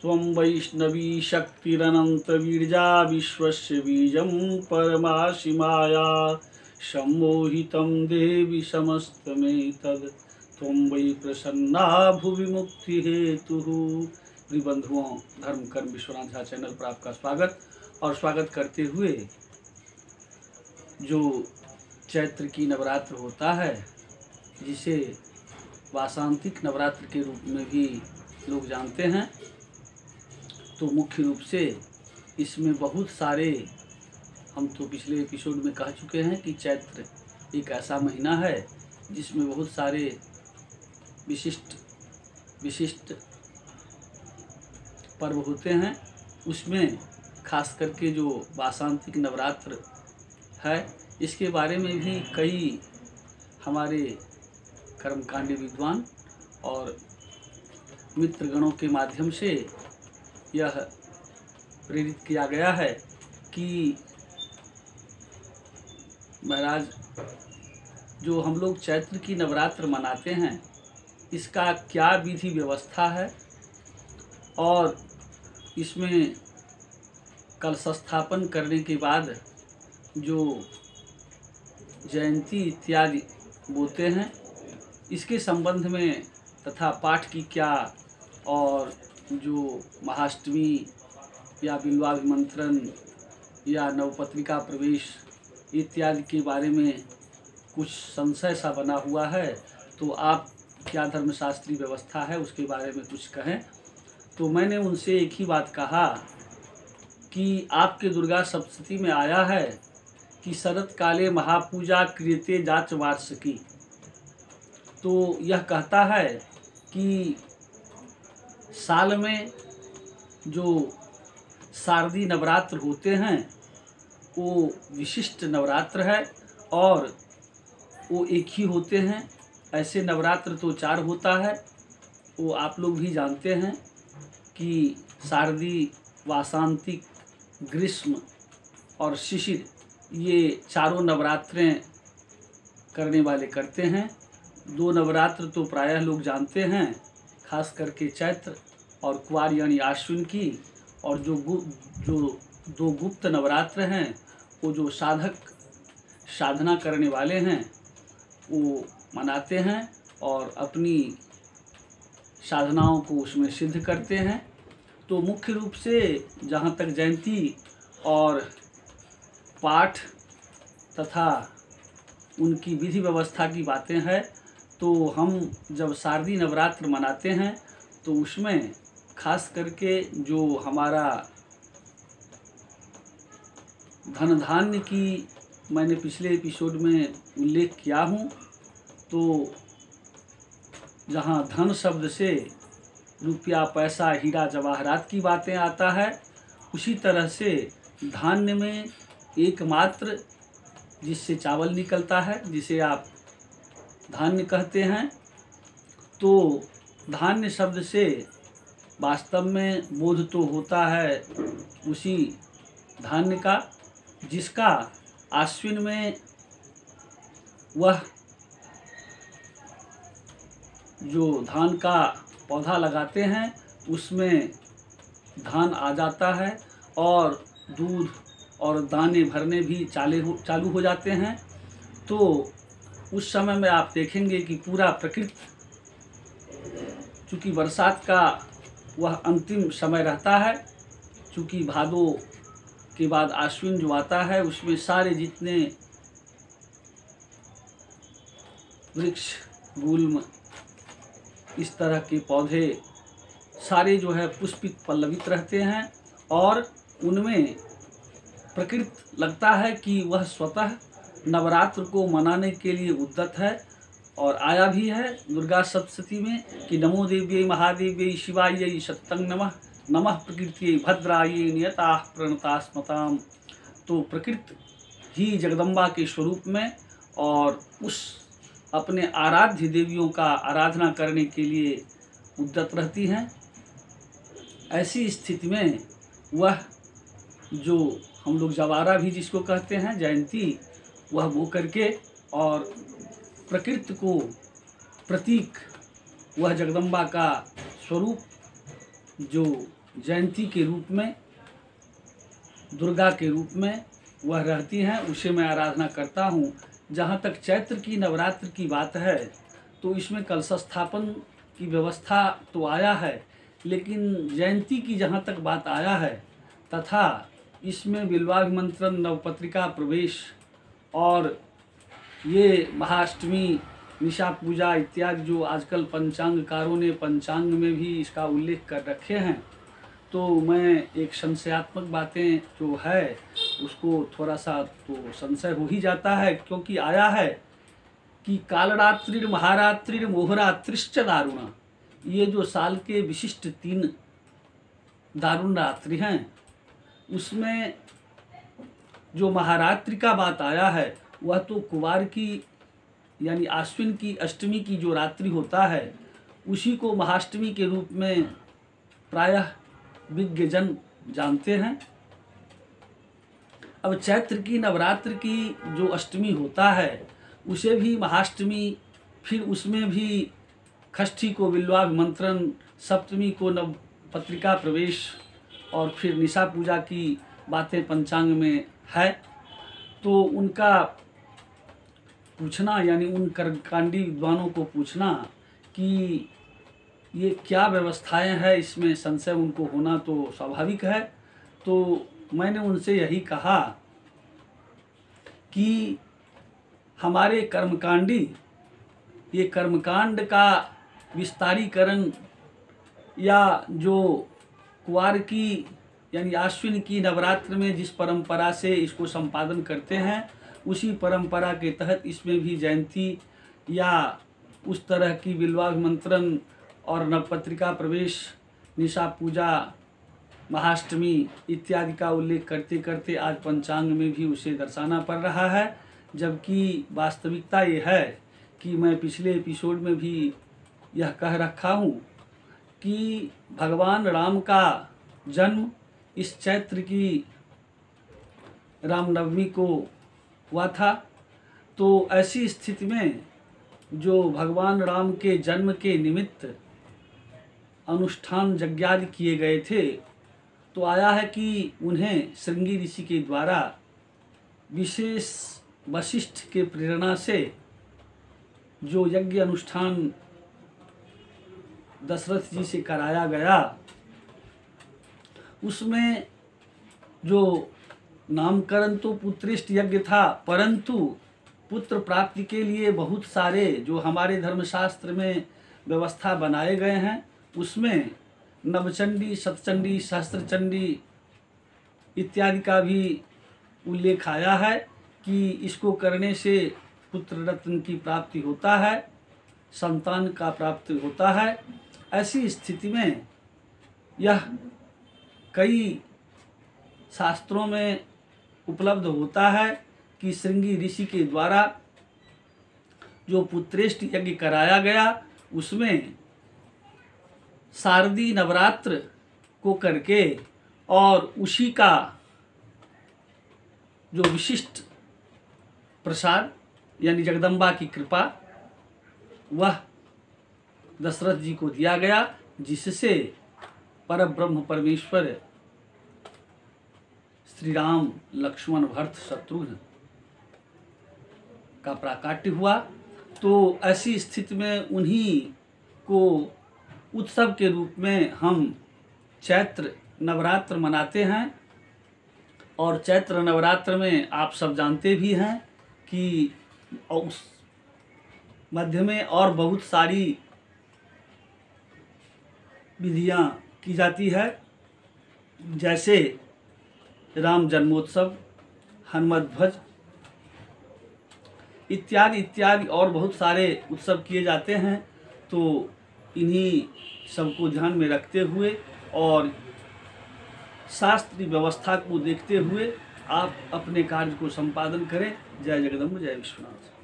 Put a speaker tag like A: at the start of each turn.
A: त्वं वैष्णवी शक्तिरनन्तवीर्या विश्वस्य बीजं परमासि माया सम्मोहितं देवि समस्तमेतद् त्वं वै प्रसन्ना भुवि मुक्तिहेतुः। प्रिय बंधुओं, धर्म कर्म विश्वनाथ झा चैनल पर आपका स्वागत करते हुए, जो चैत्र की नवरात्र होता है, जिसे वासंतिक नवरात्र के रूप में भी लोग जानते हैं, तो मुख्य रूप से इसमें बहुत सारे, हम तो पिछले एपिसोड में कह चुके हैं कि चैत्र एक ऐसा महीना है जिसमें बहुत सारे विशिष्ट पर्व होते हैं। उसमें खास करके जो वासंतिक नवरात्र है, इसके बारे में भी कई हमारे कर्मकांडी विद्वान और मित्रगणों के माध्यम से यह प्रेरित किया गया है कि महाराज, जो हम लोग चैत्र की नवरात्र मनाते हैं, इसका क्या विधि व्यवस्था है और इसमें कलश स्थापन करने के बाद जो जयंती इत्यादि बोलते हैं, इसके संबंध में तथा पाठ की क्या, और जो महाअष्टमी या बिल्वाभिमंत्रण या नवपत्रिका प्रवेश इत्यादि के बारे में कुछ संशय सा बना हुआ है, तो आप क्या धर्मशास्त्रीय व्यवस्था है उसके बारे में कुछ कहें। तो मैंने उनसे एक ही बात कहा कि आपके दुर्गा सप्तशती में आया है कि शरत काले महापूजा क्रियते जाच वार्षिकी। तो यह कहता है कि साल में जो शारदीय नवरात्र होते हैं वो विशिष्ट नवरात्र है और वो एक ही होते हैं। ऐसे नवरात्र तो 4 होता है, वो आप लोग भी जानते हैं कि शारदीय, वासंतिक, ग्रीष्म और शिशिर, ये चारों नवरात्रें करने वाले करते हैं। 2 नवरात्र तो प्रायः लोग जानते हैं, खास करके चैत्र और कुवार यानी आश्विन की, और जो 2 गुप्त नवरात्र हैं, वो जो साधना करने वाले हैं वो मनाते हैं और अपनी साधनाओं को उसमें सिद्ध करते हैं। तो मुख्य रूप से जहाँ तक जयंती और पाठ तथा उनकी विधि व्यवस्था की बातें हैं, तो हम जब शारदीय नवरात्र मनाते हैं तो उसमें खास करके जो हमारा धन धान्य की मैंने पिछले एपिसोड में उल्लेख किया हूँ, तो जहाँ धन शब्द से रुपया, पैसा, हीरा जवाहरात की बातें आता है, उसी तरह से धान्य में एकमात्र जिससे चावल निकलता है, जिसे आप धान्य कहते हैं, तो धान्य शब्द से वास्तव में बोध तो होता है उसी धान्य का, जिसका आश्विन में वह जो धान का पौधा लगाते हैं उसमें धान आ जाता है और दूध और दाने भरने भी चालू हो जाते हैं। तो उस समय में आप देखेंगे कि पूरा प्रकृति, चूँकि बरसात का वह अंतिम समय रहता है, चूँकि भादो के बाद आश्विन जो आता है, उसमें सारे जितने वृक्ष, गुल्म, इस तरह के पौधे सारे जो है पुष्पित पल्लवित रहते हैं और उनमें प्रकृति लगता है कि वह स्वतः नवरात्र को मनाने के लिए उद्यत है। और आया भी है दुर्गा सप्तशती में कि नमो देव्यै महादेव्यै शिवायै सत्तं नमः, नमः प्रकृत्यै भद्रायै नियताः प्रणता स्मताम्। तो प्रकृति ही जगदम्बा के स्वरूप में और उस अपने आराध्य देवियों का आराधना करने के लिए उद्यत रहती हैं। ऐसी स्थिति में वह जो हम लोग जवारा भी जिसको कहते हैं, जयंती, वह वो करके और प्रकृति को प्रतीक, वह जगदम्बा का स्वरूप जो जयंती के रूप में, दुर्गा के रूप में वह रहती हैं, उसे मैं आराधना करता हूँ। जहाँ तक चैत्र की नवरात्र की बात है तो इसमें कलश स्थापन की व्यवस्था तो आया है, लेकिन जयंती की जहाँ तक बात आया है तथा इसमें बिल्वाभिमंत्रण, नवपत्रिका प्रवेश और ये महाअष्टमी, निशा पूजा इत्यादि जो आजकल पंचांगकारों ने पंचांग में भी इसका उल्लेख कर रखे हैं, तो मैं एक संशयात्मक बातें जो है उसको थोड़ा सा तो संशय हो ही जाता है, क्योंकि आया है कि कालरात्रि महारात्रि मोहरात्रिश्च दारुणा, ये जो साल के विशिष्ट 3 दारुण रात्रि हैं उसमें जो महारात्रि का बात आया है वह तो कुवार की यानी आश्विन की अष्टमी की जो रात्रि होता है उसी को महाअष्टमी के रूप में प्रायः विज्ञजन जानते हैं। अब चैत्र की नवरात्र की जो अष्टमी होता है उसे भी महाअष्टमी, फिर उसमें भी षष्ठी को बिल्वाभिमंत्रण, सप्तमी को नवपत्रिका प्रवेश और फिर निशा पूजा की बातें पंचांग में है। तो उनका पूछना यानी उन कर्मकांडी विद्वानों को पूछना कि ये क्या व्यवस्थाएं हैं, इसमें संशय उनको होना तो स्वाभाविक है। तो मैंने उनसे यही कहा कि हमारे कर्मकांडी ये कर्मकांड का विस्तारीकरण या जो कुवार की यानी आश्विन की नवरात्र में जिस परंपरा से इसको संपादन करते हैं उसी परंपरा के तहत इसमें भी जयंती या उस तरह की बिल्वाभिमंत्रण और नवपत्रिका प्रवेश, निशा पूजा, महाअष्टमी इत्यादि का उल्लेख करते करते आज पंचांग में भी उसे दर्शाना पड़ रहा है। जबकि वास्तविकता ये है कि मैं पिछले एपिसोड में भी यह कह रखा हूँ कि भगवान राम का जन्म इस चैत्र की रामनवमी को हुआ था। तो ऐसी स्थिति में जो भगवान राम के जन्म के निमित्त अनुष्ठान यज्ञादि किए गए थे, तो आया है कि उन्हें श्रृंगी ऋषि के द्वारा विशेष वशिष्ठ के प्रेरणा से जो यज्ञ अनुष्ठान दशरथ जी से कराया गया उसमें जो नामकरण तो पुत्रेष्ट यज्ञ था, परंतु पुत्र प्राप्ति के लिए बहुत सारे जो हमारे धर्मशास्त्र में व्यवस्था बनाए गए हैं उसमें नवचंडी, शतचंडी, सहस्त्रचंडी इत्यादि का भी उल्लेख आया है कि इसको करने से पुत्र रत्न की प्राप्ति होता है, संतान का प्राप्ति होता है। ऐसी स्थिति में यह कई शास्त्रों में उपलब्ध होता है कि श्रृंगी ऋषि के द्वारा जो पुत्रेष्ट यज्ञ कराया गया उसमें शारदीय नवरात्र को करके और उसी का जो विशिष्ट प्रसाद यानी जगदम्बा की कृपा वह दशरथ जी को दिया गया, जिससे परब्रह्म परमेश्वर श्री राम, लक्ष्मण, भरत, शत्रुघ्न का प्राकाट्य हुआ। तो ऐसी स्थिति में उन्हीं को उत्सव के रूप में हम चैत्र नवरात्र मनाते हैं। और चैत्र नवरात्र में आप सब जानते भी हैं कि उस मध्य में और बहुत सारी विधियां की जाती है, जैसे राम जन्मोत्सव, हनुमत ध्वज इत्यादि इत्यादि और बहुत सारे उत्सव किए जाते हैं। तो इन्हीं सबको ध्यान में रखते हुए और शास्त्रीय व्यवस्था को देखते हुए आप अपने कार्य को संपादन करें। जय जगदम्ब, जय विश्वनाथ।